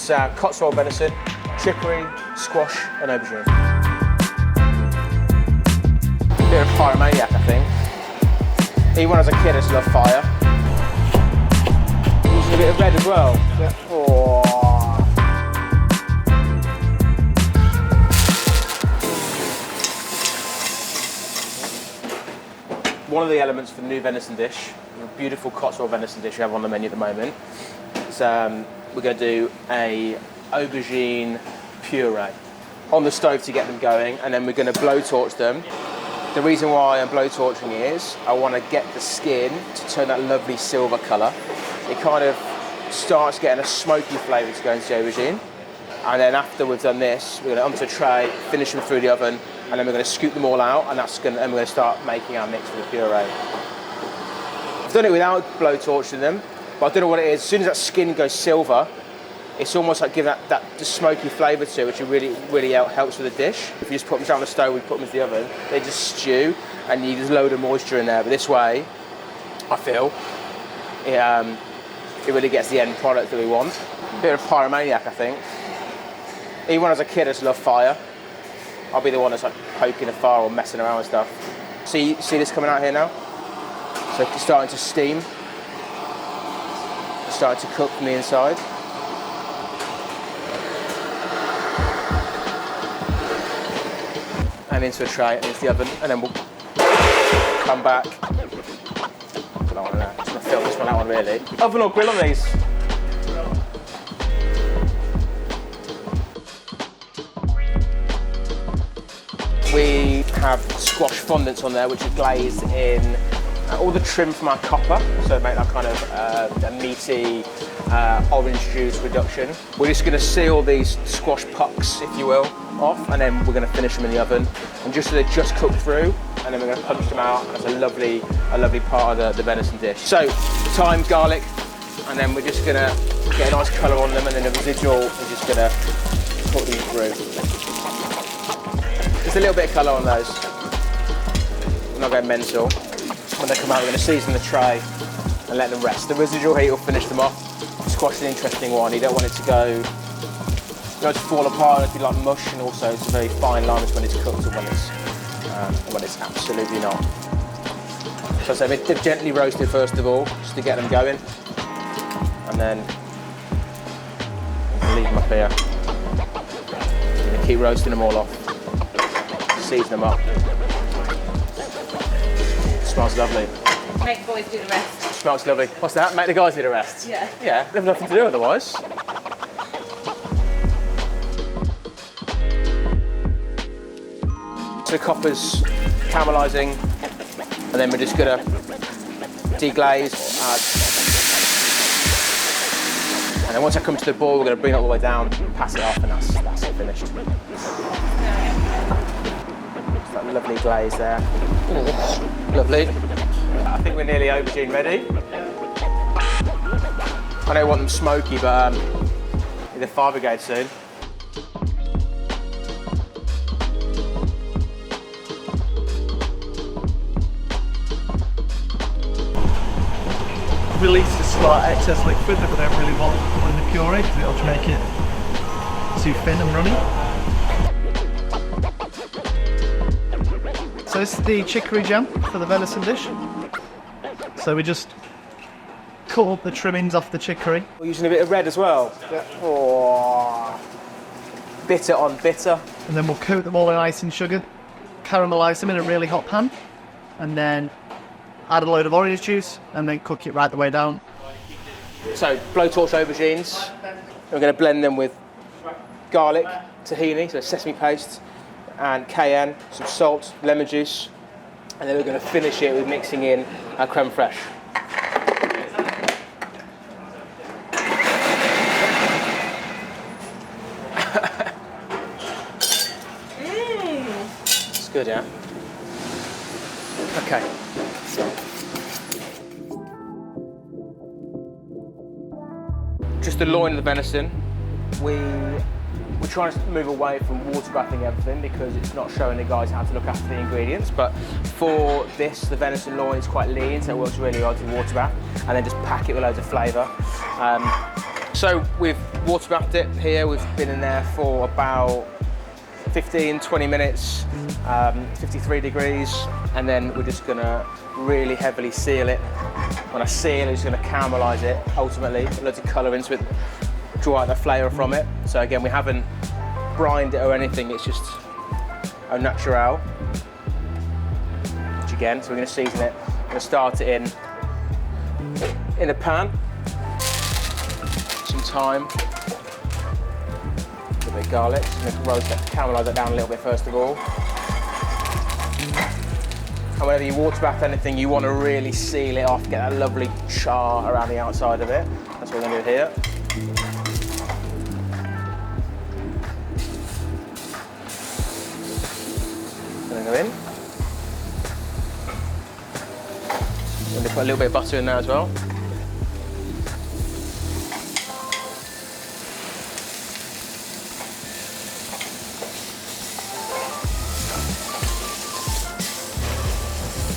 It's Cotswold venison, chicory, squash and aubergine. Bit of pyromaniac, I think. Even when I was a kid, I just loved fire. Using a bit of red as well. Yeah. Oh. One of the elements for the new venison dish, the beautiful Cotswold venison dish we have on the menu at the moment, is we're going to do a aubergine puree on the stove to get them going, and then we're going to blowtorch them. The reason why I'm blowtorching is I want to get the skin to turn that lovely silver colour. It kind of starts getting a smoky flavour to go into the aubergine, and then after we've done this, we're going to onto a tray, finish them through the oven, and then we're going to scoop them all out, and we're going to start making our mix for the puree. I've done it without blowtorching them, but I don't know what it is. As soon as that skin goes silver, it's almost like giving that smoky flavour to it, which really helps with the dish. If you just put them down the stove, we put them into the oven, they just stew, and you just load of moisture in there. But this way, I feel, it really gets the end product that we want. A bit of pyromaniac, I think. Even when I was a kid, I just loved fire. I'll be the one that's like poking the fire or messing around with stuff. See this coming out here now? So it's starting to steam. It's starting to cook from the inside. And into a tray and into the oven, and then we'll come back. Put that one in there. Just gonna fill this one out really. Oven or grill on these? We have squash fondants on there, which are glazed in all the trim from our copper, so make that kind of a meaty orange juice reduction. We're just going to seal these squash pucks, if you will, off, and then we're going to finish them in the oven, and just so they just cook through, and then we're going to punch them out. That's a lovely part of the venison dish. So thyme, garlic, and then we're just going to get a nice colour on them, and then the residual we're just going to put these through. Just a little bit of colour on those. We're not going mental. When they come out, we're going to season the tray and let them rest. The residual heat will finish them off. Squash is an interesting one. You don't want it to go, to fall apart. It'd be like mush, and also it's a very fine line when it's cooked and when it's absolutely not. So I say they're gently roasted first of all, just to get them going, and then leave them up here. We're going to keep roasting them all off. Season them up. Smells lovely. Make the boys do the rest. Smells lovely. What's that? Make the guys do the rest? Yeah. Yeah, they have nothing to do otherwise. So the copper's caramelising, and then we're just going to deglaze, and then once I come to the boil, we're going to bring it all the way down, pass it off, and that's it finished. That lovely glaze there. Ooh, lovely. I think we're nearly aubergine ready. I don't want them smoky, but the fire brigade soon. Release the slight excess liquid that we don't really want to put in the puree because it'll make it too thin and runny. So this is the chicory jam for the venison dish. So we just cut up the trimmings off the chicory. We're using a bit of red as well. Yeah. Oh, bitter on bitter. And then we'll coat them all in ice and sugar, caramelise them in a really hot pan, and then add a load of orange juice, and then cook it right the way down. So blowtorch aubergines. We're going to blend them with garlic, tahini, so sesame paste, and cayenne, some salt, lemon juice, and then we're going to finish it with mixing in our creme fraiche. It's good, yeah? Okay. Just the loin of the venison. We're trying to move away from water bathing everything because it's not showing the guys how to look after the ingredients, but for this, the venison loin is quite lean, so it works really well to water bath, and then just pack it with loads of flavour. So we've water bathed it here. We've been in there for about 15-20 minutes, 53 degrees, and then we're just gonna really heavily seal it. When I seal it's gonna caramelise it ultimately, loads of colour into it, draw out the flavour from it. So again, we haven't brined it or anything, it's just au naturel. Which again, so we're gonna season it. We're gonna start it in a pan, some thyme, a bit of garlic, and roast that, caramelise that down a little bit first of all. And whenever you water bath anything, you want to really seal it off, get that lovely char around the outside of it. That's what we're going to do here. Going to go in. I'm going to put a little bit of butter in there as well.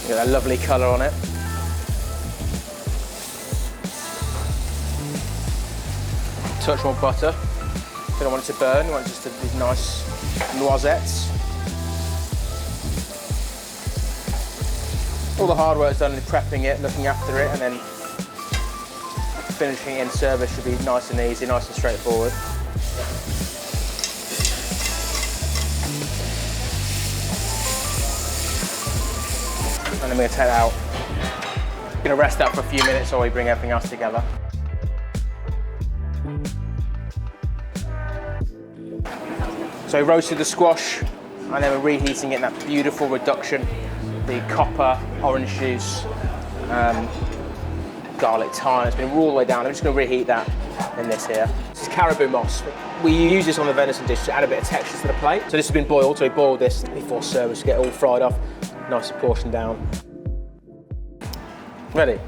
Get that lovely colour on it. Touch more butter. You don't want it to burn, you want just these nice noisettes. All the hard work's done in prepping it, looking after it, and then finishing it in service should be nice and easy, nice and straightforward. And then we're going to take that out. We're going to rest that for a few minutes while we bring everything else together. So we roasted the squash and then we're reheating it in that beautiful reduction. The copper, orange juice, garlic, thyme. It's been all the way down. I'm just going to reheat that in this here. This is caribou moss. We use this on the venison dish to add a bit of texture to the plate. So this has been boiled, so we boiled this before service to get it all fried off. Nice and portioned down. Ready?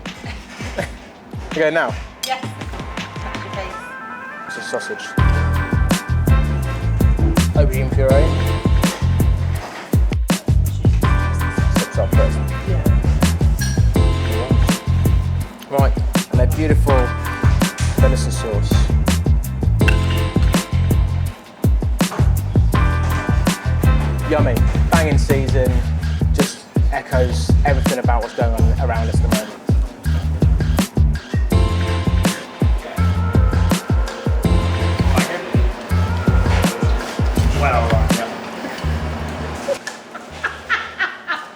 You go now? Yes. Touch your face. It's a sausage. Aubergine puree. Slips off first. Yeah. Right, and a beautiful venison sauce. Yummy, banging season. Just echoes everything about what's going on around us at the moment.